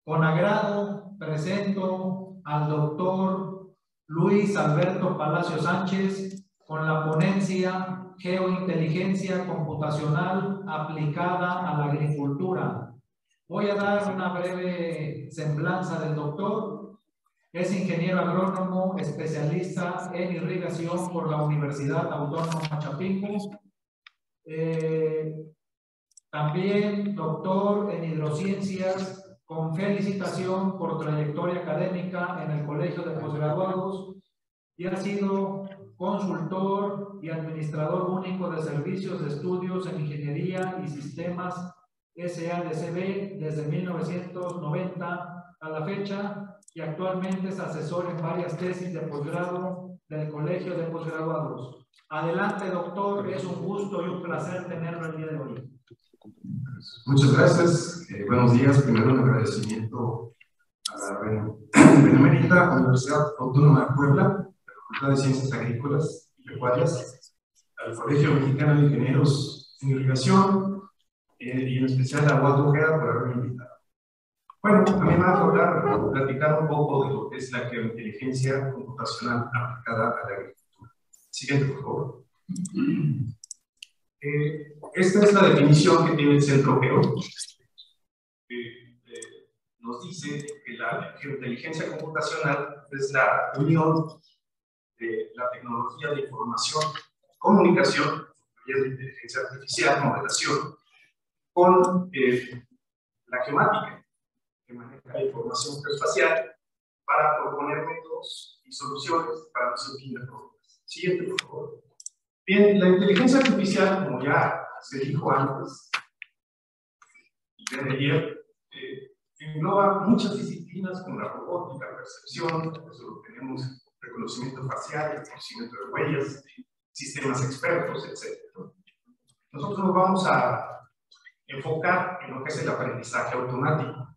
Con agrado presento al doctor Luis Alberto Palacio Sánchez con la ponencia Geointeligencia Computacional aplicada a la agricultura. Voy a dar una breve semblanza del doctor. Es ingeniero agrónomo especialista en irrigación por la Universidad Autónoma Chapingo. También doctor en hidrociencias con felicitación por trayectoria académica en el Colegio de Posgraduados y ha sido consultor y administrador único de servicios de estudios en ingeniería y sistemas SADCB desde 1990 a la fecha y actualmente es asesor en varias tesis de posgrado del Colegio de Posgraduados. Adelante, doctor, es un gusto y un placer tenerlo el día de hoy. Muchas gracias. Buenos días. Primero un agradecimiento a la Benemérita Universidad Autónoma de Puebla, a la Facultad de Ciencias Agrícolas y Pecuarias, al Colegio Mexicano de Ingenieros en Irrigación y en especial a Waldo Ojeda por haberme invitado. Bueno, a mí me va a platicar un poco de lo que es la geointeligencia computacional aplicada a la agricultura. Siguiente, por favor. Esta es la definición que tiene el Centro Geo. Nos dice que la geointeligencia computacional es la unión de la tecnología de información, comunicación, de inteligencia artificial, modelación, con la geomática, que maneja la información geoespacial para proponer métodos y soluciones para los fin de problemas. Siguiente, por favor. Bien, la inteligencia artificial, como ya se dijo antes, engloba muchas disciplinas como la robótica, la percepción, tenemos reconocimiento facial, reconocimiento de huellas, sistemas expertos, etc. Nosotros nos vamos a enfocar en lo que es el aprendizaje automático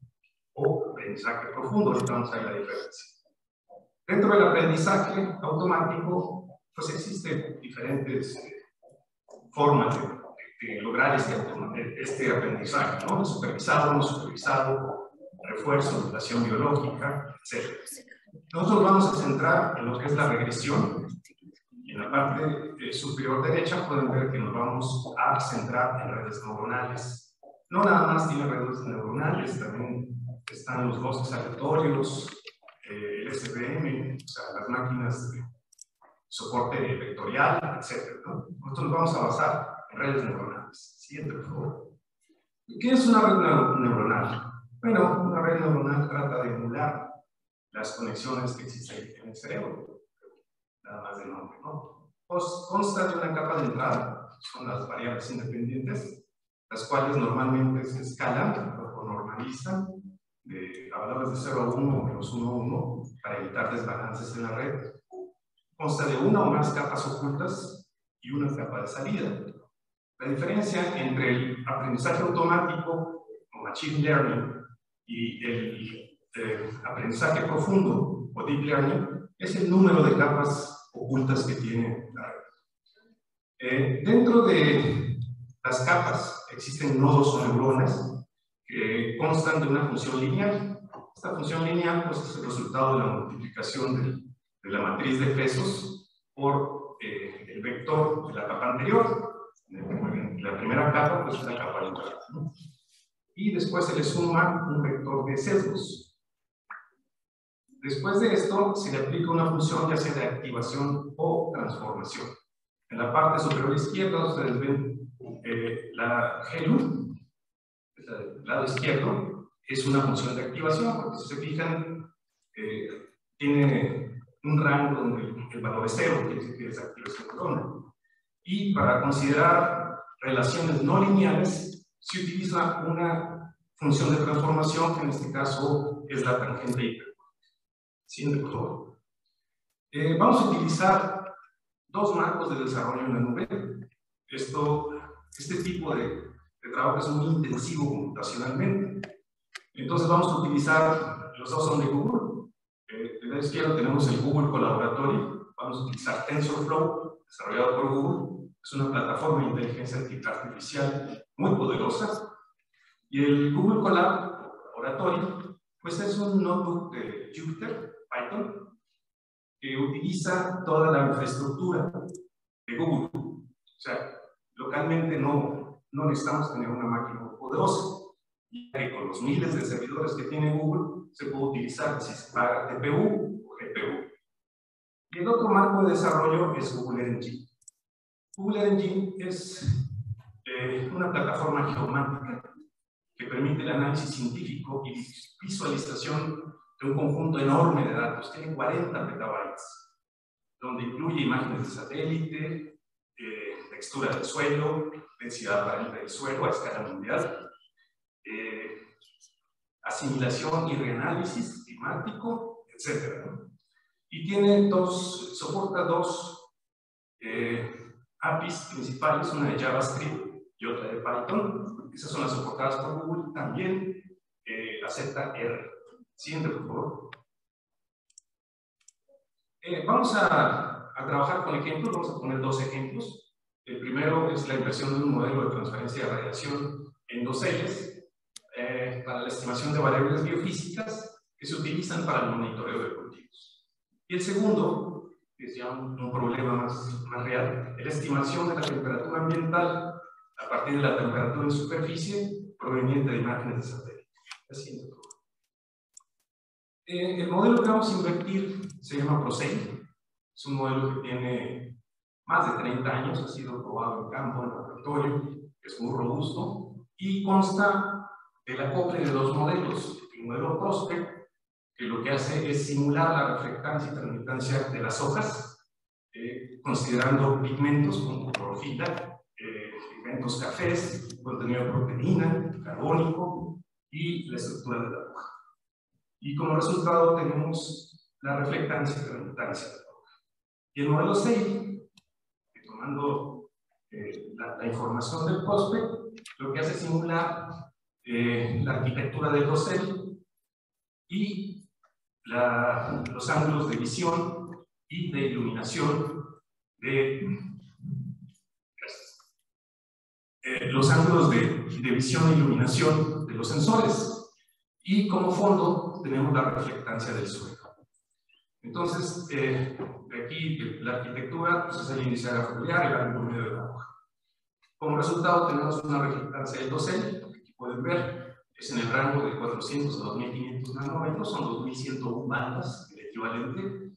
o aprendizaje profundo. Ahorita vamos a ver la diferencia. Dentro del aprendizaje automático, pues existen diferentes formas de lograr este aprendizaje, ¿no? Supervisado, no supervisado, refuerzo, educación biológica, etc. Nosotros vamos a centrar en lo que es la regresión. Y en la parte superior derecha pueden ver que nos vamos a centrar en redes neuronales. No nada más tiene redes neuronales, también están los bosques aleatorios, el SVM, o sea, las máquinas de soporte vectorial, etc. ¿no? Nosotros nos vamos a basar en redes neuronales. Siguiente, por favor. ¿Qué es una red neuronal? Bueno, una red neuronal trata de emular las conexiones que existen en el cerebro, nada más de nombre, ¿no? Consta de una capa de entrada, son las variables independientes, las cuales normalmente se escalan o normalizan de valores de 0 a 1 o menos 1 a 1 para evitar desbalances en la red. Consta de una o más capas ocultas y una capa de salida. La diferencia entre el aprendizaje automático o machine learning y el aprendizaje profundo o deep learning es el número de capas ocultas que tiene la red. Dentro de las capas existen nodos o neuronas que constan de una función lineal. Esta función lineal pues, es el resultado de la multiplicación de la matriz de pesos por el vector de la capa anterior. La primera capa pues, es la capa lineal, ¿no? Y después se le suma un vector de sesgos. Después de esto se le aplica una función ya sea de activación o transformación. En la parte superior izquierda ustedes ven la GLU, del lado izquierdo, es una función de activación, porque si se fijan, tiene un rango donde el valor es 0, quiere decir que es activación neuronal. Y para considerar relaciones no lineales, se utiliza una función de transformación, que en este caso es la tangente hiperbólica. Siguiente, por favor. Vamos a utilizar dos marcos de desarrollo en la nube. Este tipo de trabajo es muy intensivo computacionalmente. Entonces vamos a utilizar, los dos son de Google. De la izquierda tenemos el Google Colaboratory. Vamos a utilizar TensorFlow, desarrollado por Google. Es una plataforma de inteligencia artificial muy poderosa. Y el Google Colaboratory Pues es un notebook de Jupyter, Python, que utiliza toda la infraestructura de Google. O sea, localmente no necesitamos tener una máquina muy poderosa. Y con los miles de servidores que tiene Google, se puede utilizar si se paga TPU o GPU. Y el otro marco de desarrollo es Google Engine. Google Engine es una plataforma geomántica que permite el análisis científico y visualización de un conjunto enorme de datos. Tiene 40 petabytes, donde incluye imágenes de satélite, textura del suelo, densidad aparente del suelo a escala mundial, asimilación y reanálisis climático, etc. Y tiene soporta dos APIs principales, una de JavaScript y otra de Python. Esas son las soportadas por Google. También acepta R. Siguiente, por favor. Vamos a trabajar con ejemplos. Vamos a poner dos ejemplos. El primero es la impresión de un modelo de transferencia de radiación en doseles para la estimación de variables biofísicas que se utilizan para el monitoreo de cultivos. Y el segundo, que es ya un problema más real, es la estimación de la temperatura ambiental a partir de la temperatura en superficie proveniente de imágenes de satélite. Así, el modelo que vamos a invertir se llama ProSail. Es un modelo que tiene más de 30 años, ha sido probado en campo, en laboratorio, es muy robusto y consta del acople de dos modelos. El modelo Prospect, que lo que hace es simular la reflectancia y transmitancia de las hojas, considerando pigmentos como clorofila, pigmentos cafés, contenido de proteína, carbónico y la estructura de la hoja. Y como resultado tenemos la reflectancia y transmitancia de la hoja. Y el modelo SAIL, que tomando la información del Prospect, lo que hace es simular la arquitectura del dosel y los ángulos de visión y de iluminación los ángulos de visión e iluminación de los sensores. Y como fondo tenemos la reflectancia del suelo. Entonces, de aquí la arquitectura pues, es el índice de la foliar, el ángulo medio de la hoja. Como resultado tenemos una reflectancia del dosel, que aquí pueden ver, es en el rango de 400 a 2500 nanómetros, son 2101 bandas, el equivalente.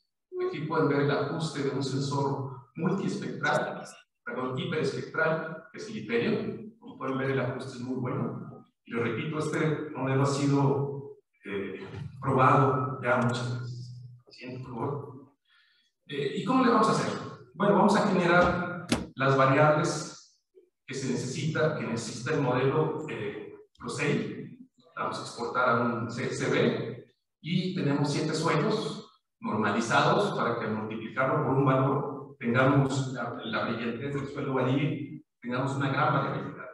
Aquí pueden ver el ajuste de un sensor multiespectral, perdón, hiperespectral, que es el Hyperion. Como pueden ver, el ajuste es muy bueno. Y les repito, este modelo ha sido probado ya muchas veces. Siguiente, por favor. ¿Y cómo le vamos a hacer? Bueno, vamos a generar las variables que necesita el modelo ProSail. Vamos a exportar a un CSV y tenemos 7 suelos normalizados para que al multiplicarlo por un valor tengamos la brillantez del suelo varíe, tengamos una gran variabilidad.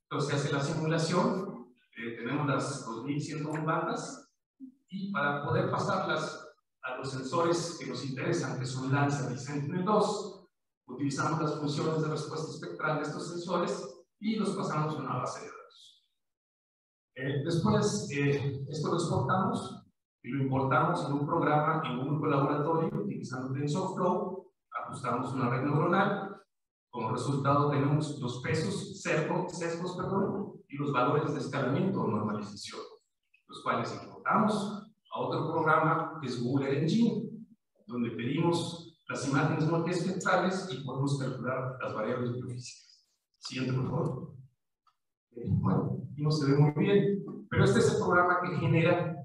Entonces se hace la simulación, tenemos las 2101 bandas y para poder pasarlas a los sensores que nos interesan, que son Landsat y Sentinel-2, utilizamos las funciones de respuesta espectral de estos sensores y los pasamos a una base de datos. Después, esto lo exportamos y lo importamos en un programa en un colaboratorio utilizando TensorFlow, ajustamos una red neuronal. Como resultado tenemos los sesgos, y los valores de escalamiento o normalización, los cuales importamos a otro programa que es Google Engine, donde pedimos las imágenes multiespectrales y podemos calcular las variables biofísicas. Siguiente, por favor. Bueno, aquí no se ve muy bien, pero este es el programa que genera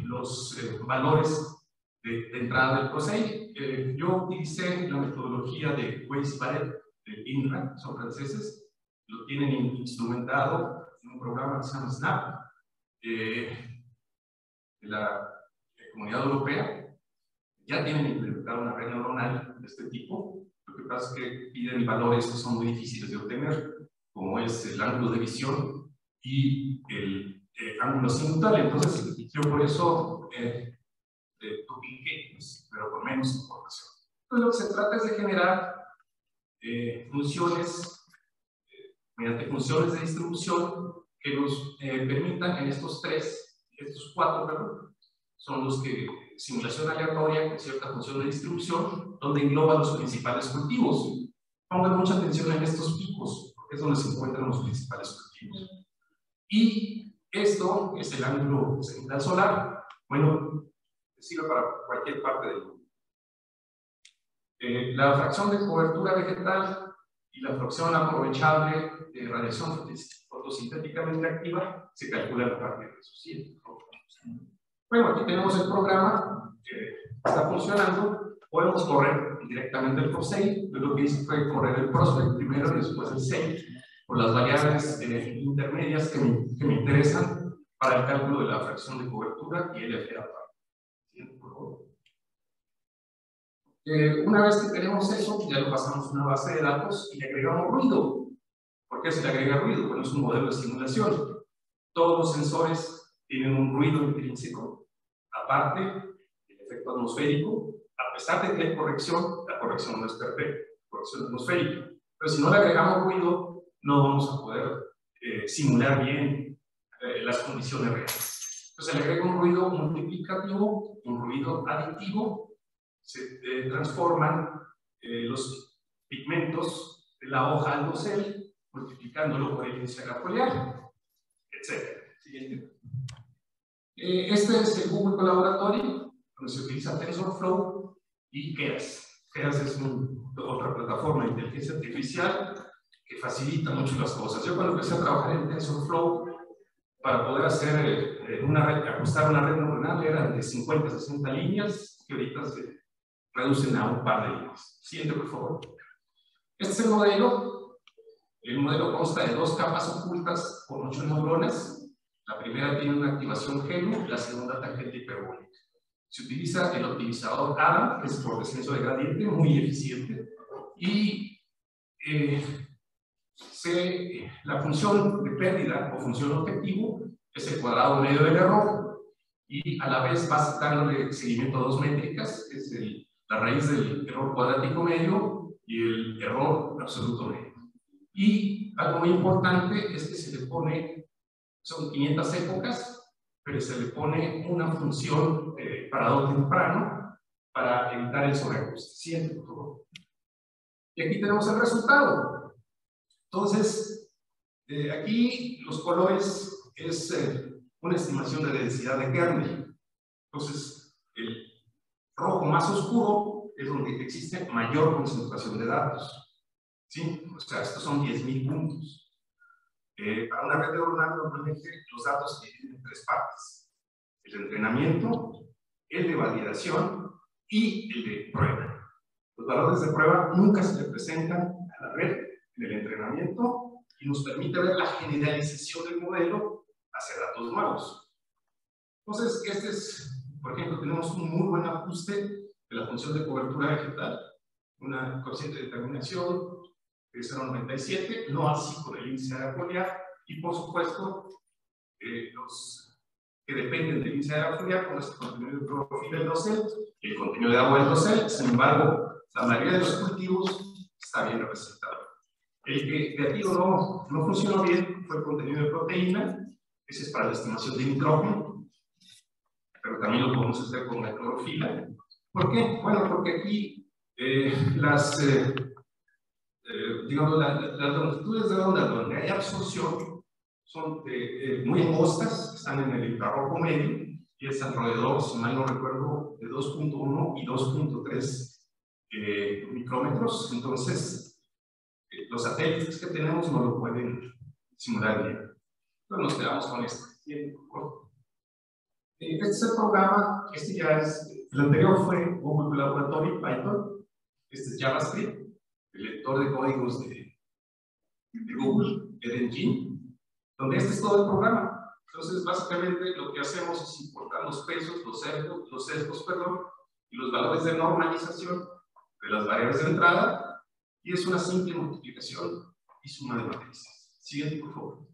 los valores de entrada del ProSail. Yo utilicé la metodología de Weiss-Barrett de INRA, son franceses, lo tienen instrumentado en un programa que se llama SNAP, de la Comunidad Europea. Ya tienen implementado una red neuronal de este tipo. Lo que pasa es que piden valores que son muy difíciles de obtener, como es el ángulo de visión y el ángulo simultáneo. Entonces, yo por eso dupliqué, pues, pero con menos información. Entonces, lo que se trata es de generar funciones, mediante funciones de distribución que nos permitan en estos 3 estos cuatro, perdón, son los que simulación aleatoria con cierta función de distribución, donde engloba los principales cultivos. Pongan mucha atención en estos picos, porque es donde se encuentran los principales cultivos. Y esto es el ángulo cenital solar. Bueno, sirve para cualquier parte del mundo. La fracción de cobertura vegetal y la fracción aprovechable de radiación fotosintéticamente activa se calculan a partir de esos 7. Bueno, aquí tenemos el programa que está funcionando. Podemos correr directamente el ProSave. Yo lo que hice fue correr el Prospect primero y después el Save por las variables intermedias que me interesan para el cálculo de la fracción de cobertura y el FA. Por favor. Una vez que tenemos eso, ya lo pasamos a una base de datos y le agregamos ruido. ¿Por qué se le agrega ruido? Bueno, es un modelo de simulación. Todos los sensores tienen un ruido intrínseco, aparte del efecto atmosférico. A pesar de que hay corrección, la corrección no es perfecta, corrección atmosférica. Pero si no le agregamos ruido, no vamos a poder simular bien las condiciones reales. Entonces le agrega un ruido multiplicativo, un ruido aditivo. Se transforman los pigmentos de la hoja al dosel, multiplicándolo por el índice foliar, etc. Siguiente. Este es el Google Colaboratory, donde se utiliza TensorFlow y Keras. Keras es otra plataforma de inteligencia artificial que facilita mucho las cosas. Yo cuando empecé a trabajar en TensorFlow, para poder hacer ajustar una red neuronal eran de 50 a 60 líneas, que ahorita se reducen a un par de líneas. Siguiente, por favor. Este es el modelo. El modelo consta de 2 capas ocultas con 8 neuronas. La primera tiene una activación GENU, la segunda tangente hiperbólica. Se utiliza el optimizador ADA, que es por descenso de gradiente, muy eficiente. Y la función de pérdida o función objetivo es el cuadrado medio del error. Y a la vez va dándole seguimiento a 2 métricas, que es la raíz del error cuadrático medio y el error absoluto medio. Y algo muy importante es que se le pone, son 500 épocas, pero se le pone una función parado temprano para evitar el sobreajuste. Siguiente, por favor. Y aquí tenemos el resultado. Entonces, aquí los colores es una estimación de densidad de kernel. Entonces, el rojo más oscuro es donde existe mayor concentración de datos. ¿Sí? O sea, estos son 10.000 puntos. Para una red neuronal, normalmente los datos se dividen en 3 partes: el de entrenamiento, el de validación y el de prueba. Los valores de prueba nunca se le presentan a la red en el entrenamiento y nos permite ver la generalización del modelo hacia datos nuevos. Entonces, este es, por ejemplo, tenemos un muy buen ajuste de la función de cobertura vegetal, una cociente de determinación de 0.97, no así con el índice de foliar, y por supuesto, los que dependen del índice de foliar, como es el contenido de clorofila del dosel y el contenido de agua del dosel. Sin embargo, la mayoría de los cultivos está bien representado. El que de aquí no funcionó bien fue el contenido de proteína. Ese es para la estimación de nitrógeno, pero también lo podemos hacer con la clorofila. ¿Por qué? Bueno, porque aquí digamos, las longitudes de onda donde hay absorción son muy angostas, están en el infrarrojo medio y es alrededor, si mal no recuerdo, de 2.1 y 2.3 micrómetros. Entonces, los satélites que tenemos no lo pueden simular bien. Entonces nos quedamos con este. Este es el programa, este ya es, el anterior fue Google Laboratory, Python, este es JavaScript, el lector de códigos de Google, el engine, donde este es todo el programa. Entonces, básicamente lo que hacemos es importar los pesos, los sesgos, y los valores de normalización de las variables de entrada, y es una simple multiplicación y suma de matrices. Siguiente, por favor.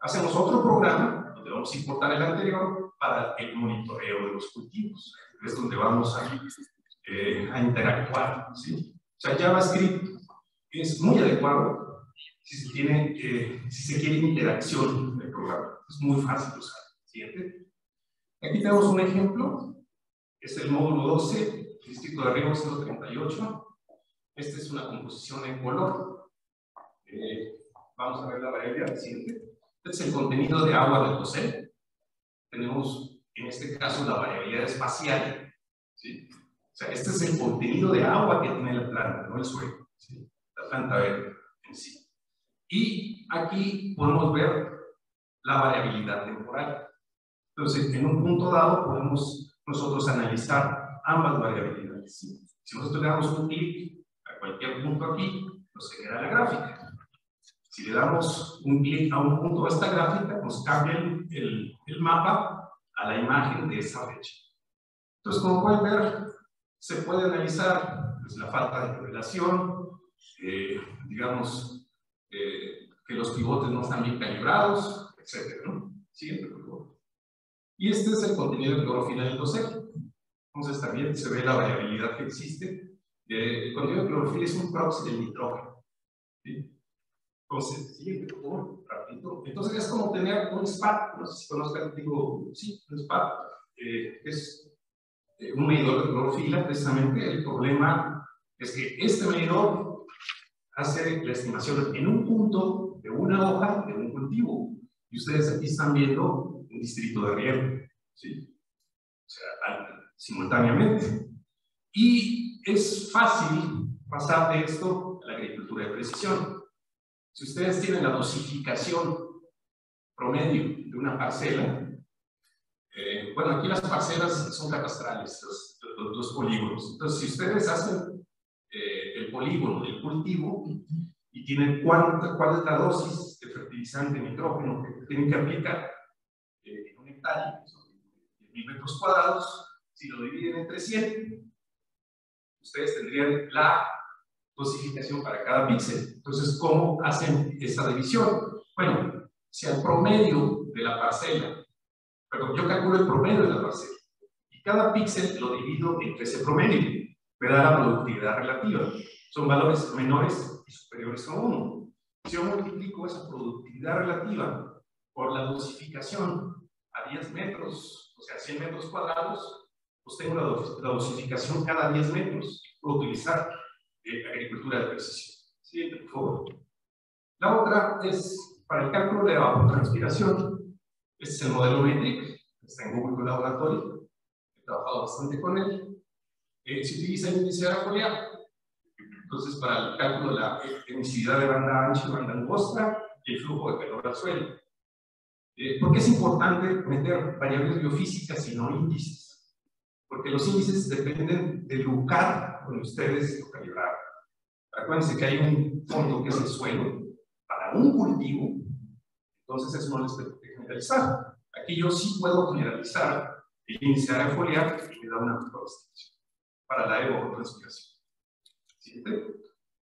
Hacemos otro programa donde vamos a importar el anterior para el monitoreo de los cultivos. Es donde vamos a interactuar, ¿sí? O sea, JavaScript es muy adecuado si se quiere interacción del programa. Es muy fácil de usar. Siguiente. Aquí tenemos un ejemplo, es el módulo 12, distrito de riego 038. Esta es una composición en color. Vamos a ver la variabilidad siguiente. Este es el contenido de agua del dosel. Tenemos, en este caso, la variabilidad espacial, ¿sí? O sea, este es el contenido de agua que tiene la planta, no el suelo, ¿sí? La planta verde en sí. Y aquí podemos ver la variabilidad temporal. Entonces, en un punto dado podemos nosotros analizar ambas variabilidades, ¿sí? Si nosotros le damos un clic a cualquier punto aquí, nos genera la gráfica. Si le damos un clic a un punto de esta gráfica, nos cambia el mapa a la imagen de esa fecha. Entonces, como pueden ver, se puede analizar pues, la falta de correlación, digamos que los pivotes no están bien calibrados, etc., ¿no? Siguiente, por favor. Y este es el contenido de clorofila del dosel. Entonces, también se ve la variabilidad que existe. El contenido de clorofila es un proxy del nitrógeno, ¿sí? Entonces, siguiente, por favor, rapidito. Entonces, es como tener un SPAT, no sé si conozcan, digo, sí, un SPAT, es un medidor de clorofila, precisamente. El problema es que este medidor hace la estimación en un punto de una hoja de un cultivo. Y ustedes aquí están viendo un distrito de riego, ¿sí? O sea, simultáneamente. Y es fácil pasar de esto a la agricultura de precisión. Si ustedes tienen la dosificación promedio de una parcela, bueno, aquí las parcelas son catastrales, los polígonos. Entonces, si ustedes hacen el polígono del cultivo y tienen cuál es la dosis de fertilizante nitrógeno que tienen que aplicar en un hectárea, son 10.000 metros cuadrados, si lo dividen entre 100, ustedes tendrían la dosificación para cada píxel. Entonces, ¿cómo hacen esa división? Bueno, si al promedio de la parcela, perdón, yo calculo el promedio de la parcela, y cada píxel lo divido entre ese promedio, me da la productividad relativa. Son valores menores y superiores a 1. Si yo multiplico esa productividad relativa por la dosificación a 10 metros, o sea, 100 metros cuadrados, pues tengo la dosificación cada 10 metros. Puedo utilizar agricultura de precisión. Siguiente, por favor. La otra es para el cálculo de evapotranspiración. Este es el modelo Metric, está en Google Laboratory. He trabajado bastante con él. Se utiliza el índice de foliar. Entonces, para el cálculo de la emisividad de banda ancha y banda angosta y el flujo de calor al suelo. ¿Por qué es importante meter variables biofísicas y no índices? Porque los índices dependen del lugar donde ustedes lo calibraron. Acuérdense que hay un fondo que es el suelo para un cultivo, entonces eso no les permite generalizar. Aquí yo sí puedo generalizar el índice de área foliar y me da una mejor estimación para la evapotranspiración. Siguiente.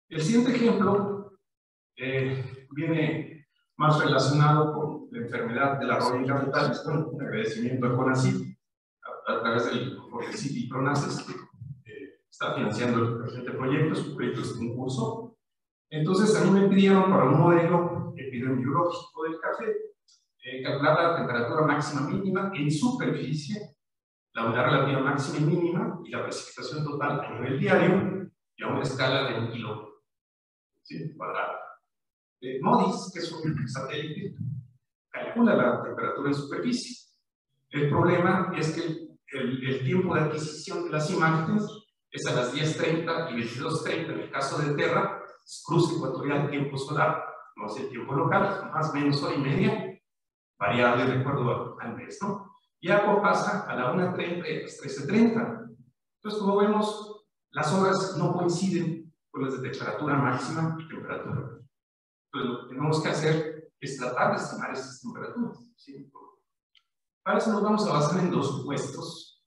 El siguiente ejemplo viene más relacionado con la enfermedad de la rodilla capital. Bueno, un agradecimiento a CONACYT a través del CONACYT y PRONACES, que está financiando el presente proyecto. Es un proyecto de un curso. Entonces, a mí me pidieron para un modelo epidemiológico del café calcular la temperatura máxima mínima en superficie, la humedad relativa máxima y mínima y la precipitación total a nivel diario y a una escala de 1 kilómetro, ¿sí? Cuadrado. MODIS, que es un satélite, calcula la temperatura en superficie. El problema es que el tiempo de adquisición de las imágenes es a las 10:30 y 22:30 en el caso de Terra, es cruce ecuatorial, tiempo solar, no es el tiempo local, más o menos hora y media, variable de acuerdo al mes, ¿no? Y algo pasa a la 1:30 y a las 13:30. Entonces, como vemos, las horas no coinciden con las de temperatura máxima y temperatura. Entonces, lo que tenemos que hacer es tratar de estimar estas temperaturas, ¿sí? Para eso nos vamos a basar en 2 supuestos.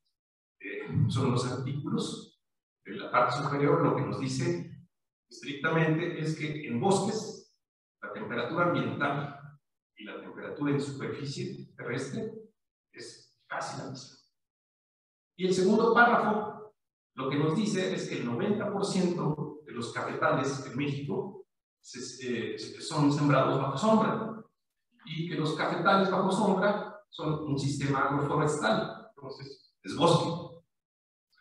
Son los artículos. En la parte superior lo que nos dice estrictamente es que en bosques la temperatura ambiental y la temperatura en superficie terrestre es casi la misma. Y el segundo párrafo lo que nos dice es que el 90% de los cafetales en México son sembrados bajo sombra y que los cafetales bajo sombra son un sistema agroforestal, entonces es bosque.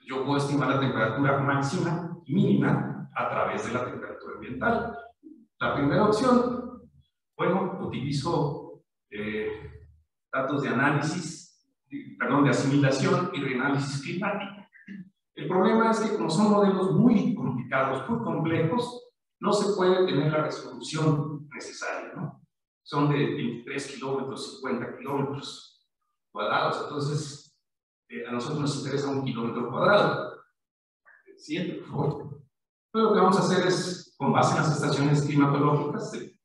Yo puedo estimar la temperatura máxima y mínima a través de la temperatura ambiental. La primera opción, bueno, utilizo datos de análisis, perdón, de asimilación y reanálisis climático. El problema es que como son modelos muy complicados, muy complejos, no se puede tener la resolución necesaria, ¿no? Son de 23 kilómetros, 50 kilómetros cuadrados, entonces a nosotros nos interesa 1 kilómetro cuadrado. Siguiente, por favor. Pero lo que vamos a hacer es, con base en las estaciones climatológicas de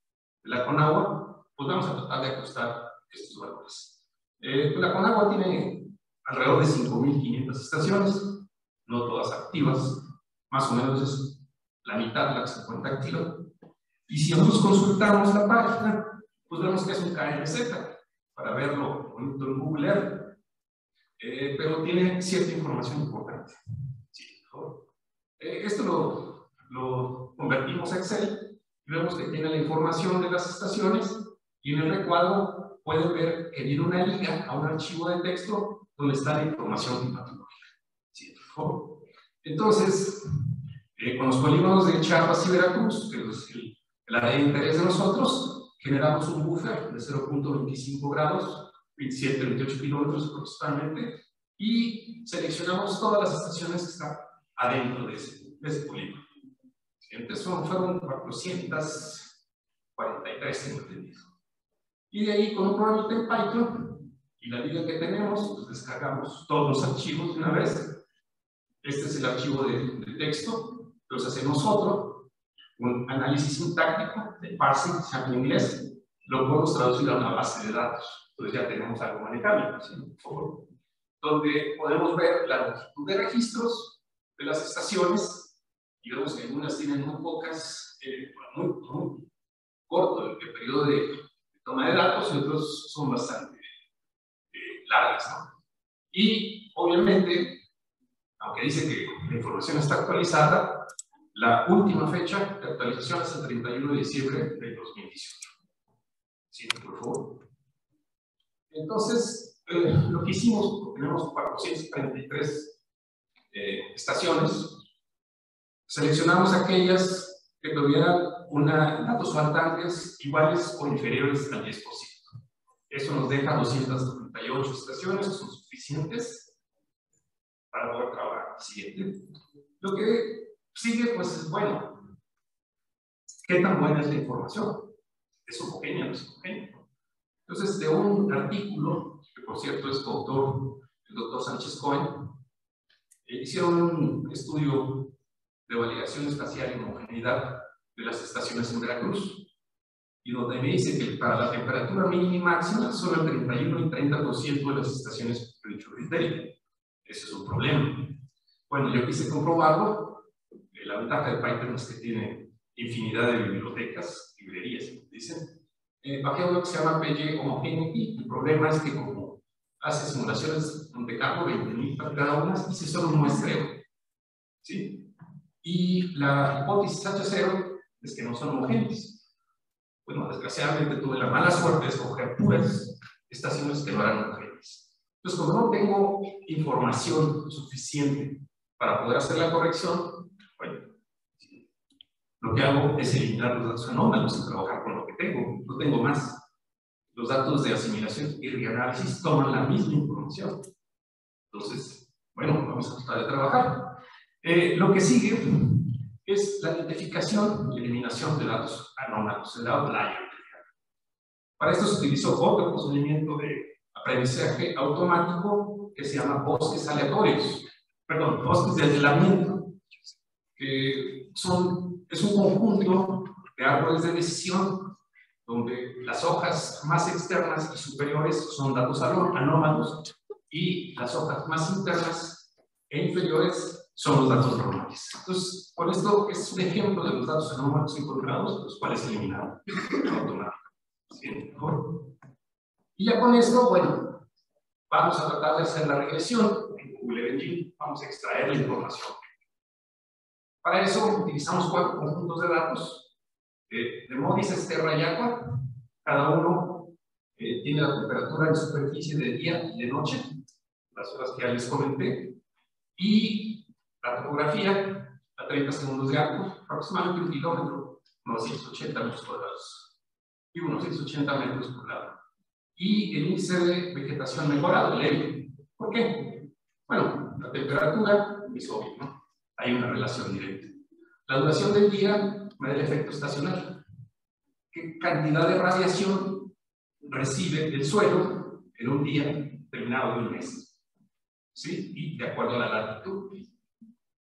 la Conagua, pues vamos a tratar de ajustar estos valores. La Conagua tiene alrededor de 5.500 estaciones, no todas activas, más o menos es la mitad de las que se encuentra activa. Y si nosotros consultamos la página, pues vemos que es un KMZ, para verlo bonito en Google Earth. Pero tiene cierta información importante. Sí, por favor. Esto lo convertimos a Excel y vemos que tiene la información de las estaciones y en el recuadro pueden ver que viene una liga a un archivo de texto donde está la información climatológica. Sí, por favor. Entonces, con los polígonos de Chiapas y Veracruz, que es el área de interés de nosotros, generamos un buffer de 0.25 grados, 27-28 kilómetros aproximadamente, y seleccionamos todas las estaciones que están adentro de ese polígono. Entonces fueron 443, tengo entendido. Y de ahí, con un programita en Python y la liga que tenemos, pues descargamos todos los archivos de una vez. Este es el archivo de texto, los hacemos otro, un análisis sintáctico de parsing, se llama en inglés, lo podemos traducir a una base de datos. Entonces ya tenemos algo manejable, ¿sí? Por favor. Donde podemos ver la longitud de registros de las estaciones y vemos que algunas tienen muy pocas, muy corto el periodo de toma de datos y otros son bastante largas, ¿no? Y obviamente, aunque dice que la información está actualizada, la última fecha de actualización es el 31 de diciembre del 2018. ¿Sí, por favor? Entonces, lo que hicimos, tenemos 443 estaciones, seleccionamos aquellas que tuvieran datos faltantes iguales o inferiores al 10%. Eso nos deja 298 estaciones, que son suficientes para poder trabajar. Siguiente. Lo que sigue, pues es bueno. ¿Qué tan buena es la información? ¿Es homogénea o no es homogénea? Entonces, de un artículo, que por cierto es coautor, el doctor Sánchez Cohen, hicieron un estudio de validación espacial y homogeneidad de las estaciones en Veracruz, y donde me dice que para la temperatura mínima y máxima son el 31 y 30% de las estaciones de dicho criterio. Ese es un problema. Bueno, yo quise comprobarlo. La ventaja de Python es que tiene infinidad de bibliotecas, librerías, dicen. Bajé uno que se llama PG Homogeneity. El problema es que como hace simulaciones de Monte Carlo, 20.000 para cada una, hice solo un muestreo. ¿Sí? Y la hipótesis H0 es que no son homogéneas. Bueno, desgraciadamente tuve la mala suerte de escoger puras estaciones que no eran homogéneas. Entonces, como no tengo información suficiente para poder hacer la corrección, bueno, lo que hago es eliminar los datos anómalos y trabajar con lo que tengo. No tengo más. Los datos de asimilación y reanálisis toman la misma información. Entonces, bueno, vamos a tratar de trabajar. Lo que sigue es la identificación y eliminación de datos anómalos, el outlier. Para esto se utilizó otro procedimiento de aprendizaje automático que se llama bosques aleatorios, perdón, bosques de aislamiento, que es un conjunto de árboles de decisión donde las hojas más externas y superiores son datos anómalos y las hojas más internas e inferiores son los datos normales. Entonces, con esto es un ejemplo de los datos anómalos encontrados, los cuales eliminaron automáticamente. ¿Sí? Mejor. Y ya con esto, bueno, vamos a tratar de hacer la regresión en Google Engine, vamos a extraer la información. Para eso utilizamos 4 conjuntos de datos de Modis, Esterra y Aqua, cada uno tiene la temperatura en superficie de día y de noche, las horas que ya les comenté, y la topografía a 30 segundos de arco, aproximadamente 1 kilómetro, unos 180 metros cuadrados, y unos 180 metros por lado. Y el índice de vegetación mejorado, leve. ¿Por qué? Bueno, la temperatura es obvio, ¿no? Hay una relación directa. La duración del día me da el efecto estacional. ¿Qué cantidad de radiación recibe el suelo en un día terminado de un mes? ¿Sí? Y de acuerdo a la latitud.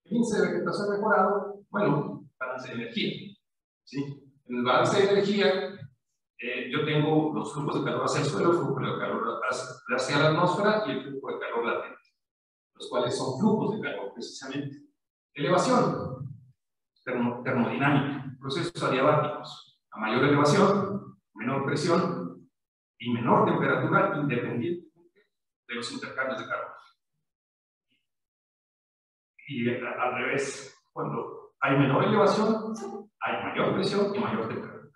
El índice de vegetación mejorado, bueno, balance de energía. ¿Sí? En el balance de energía, yo tengo los flujos de calor hacia el suelo, el flujo de calor hacia la atmósfera y el flujo de calor latente, los cuales son flujos de calor precisamente. Elevación, termodinámica, procesos adiabáticos. A mayor elevación, menor presión y menor temperatura independiente de los intercambios de calor. Y al revés, cuando hay menor elevación, hay mayor presión y mayor temperatura.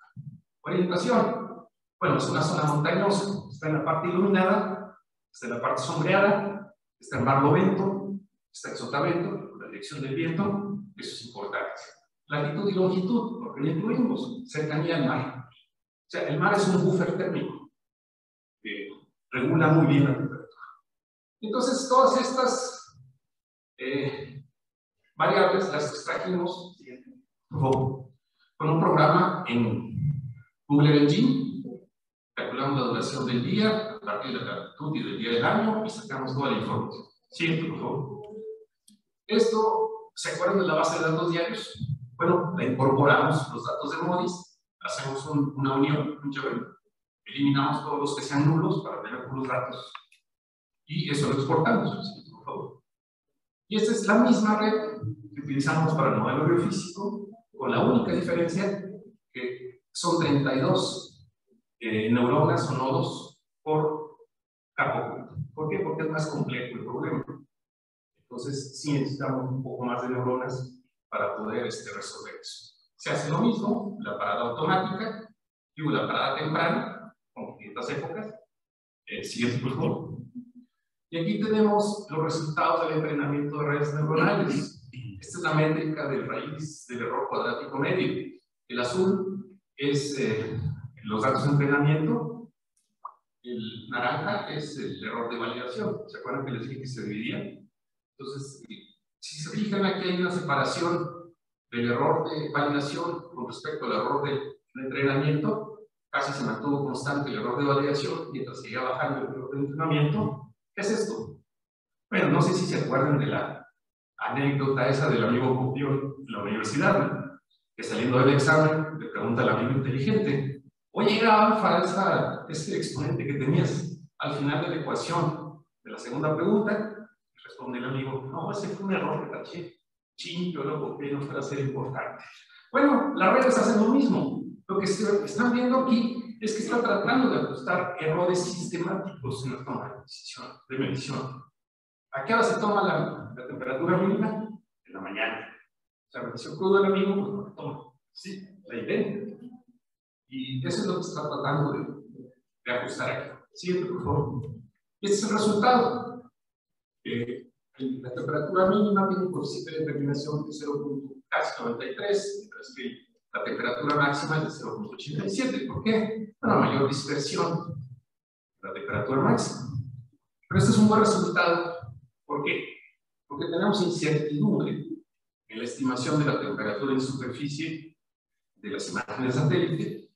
Orientación, bueno, es una zona montañosa, está en la parte iluminada, está en la parte sombreada, está en barlovento, está en sotavento, la dirección del viento, eso es importante. Latitud y longitud, porque lo incluimos, cercanía al mar. O sea, el mar es un buffer térmico que regula muy bien la temperatura. Entonces, todas estas variables las extrajimos con un programa en Google Engine. Calculamos la duración del día a partir de la latitud y del día del año y sacamos toda la información. Siguiente, por favor. Esto, ¿se acuerdan de la base de datos diarios? Bueno, la incorporamos los datos de MODIS, hacemos una unión, eliminamos todos los que sean nulos para tener puros datos y eso lo exportamos. ¿Sí? Por favor. Y esta es la misma red que utilizamos para el modelo biofísico, con la única diferencia que son 32 neuronas o nodos por capo. ¿Por qué? Porque es más complejo el problema. Entonces, sí necesitamos un poco más de neuronas para poder resolver eso. Se hace lo mismo, la parada automática, y la parada temprana, con 500 épocas. Siguiente, por favor. Y aquí tenemos los resultados del entrenamiento de redes neuronales. Esta es la métrica de raíz del error cuadrático medio. El azul es los datos de entrenamiento, el naranja es el error de validación. ¿Se acuerdan que les dije que se dividía? Entonces, si se fijan, aquí hay una separación del error de validación con respecto al error de entrenamiento. Casi se mantuvo constante el error de validación mientras seguía bajando el error de entrenamiento. ¿Qué es esto? Bueno, no sé si se acuerdan de la anécdota esa del amigo copión en la universidad, ¿no? Que saliendo del examen le pregunta al amigo inteligente: oye, era alfa ese exponente que tenías al final de la ecuación de la segunda pregunta. Responde el amigo: no, ese fue un error que taché. Chin, yo lo copié, no para ser importante. Bueno, las redes hacen lo mismo. Lo que están viendo aquí es que está tratando de ajustar errores sistemáticos en la toma de medición. ¿A qué hora se toma la temperatura mínima? En la mañana. O sea, medición crudo del amigo, pues no la toma. Sí, la idéntica. Y eso es lo que está tratando de ajustar aquí. Siguiente, por favor. Y este es el resultado. La temperatura mínima tiene un coeficiente de determinación de 0.93, mientras que la temperatura máxima es de 0.87. ¿Por qué? Bueno, mayor dispersión de la temperatura máxima. Pero este es un buen resultado. ¿Por qué? Porque tenemos incertidumbre en la estimación de la temperatura en superficie de las imágenes de satélite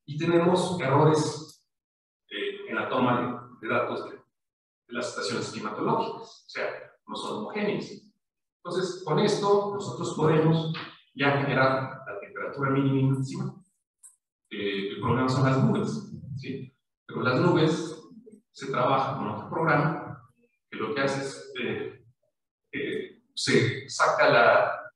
y tenemos errores en la toma de datos de las estaciones climatológicas. O sea, no son homogéneos. Entonces, con esto nosotros podemos ya generar la temperatura mínima y máxima. El problema son las nubes, ¿sí? Pero las nubes se trabaja con otro programa que lo que hace es se saca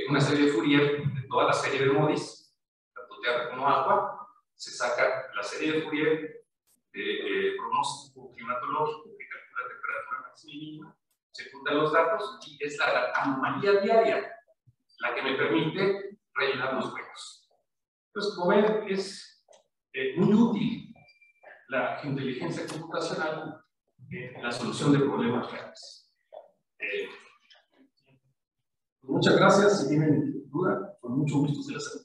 una serie de Fourier de toda la serie de MODIS, tanto tierra como agua, se saca la serie de Fourier de pronóstico climatológico que calcula la temperatura máxima y mínima, se juntan los datos y es la anomalía diaria la que me permite rellenar los huecos. Entonces, como ven, es muy útil la inteligencia computacional en la solución de problemas reales. Muchas gracias. Si tienen duda, con mucho gusto se las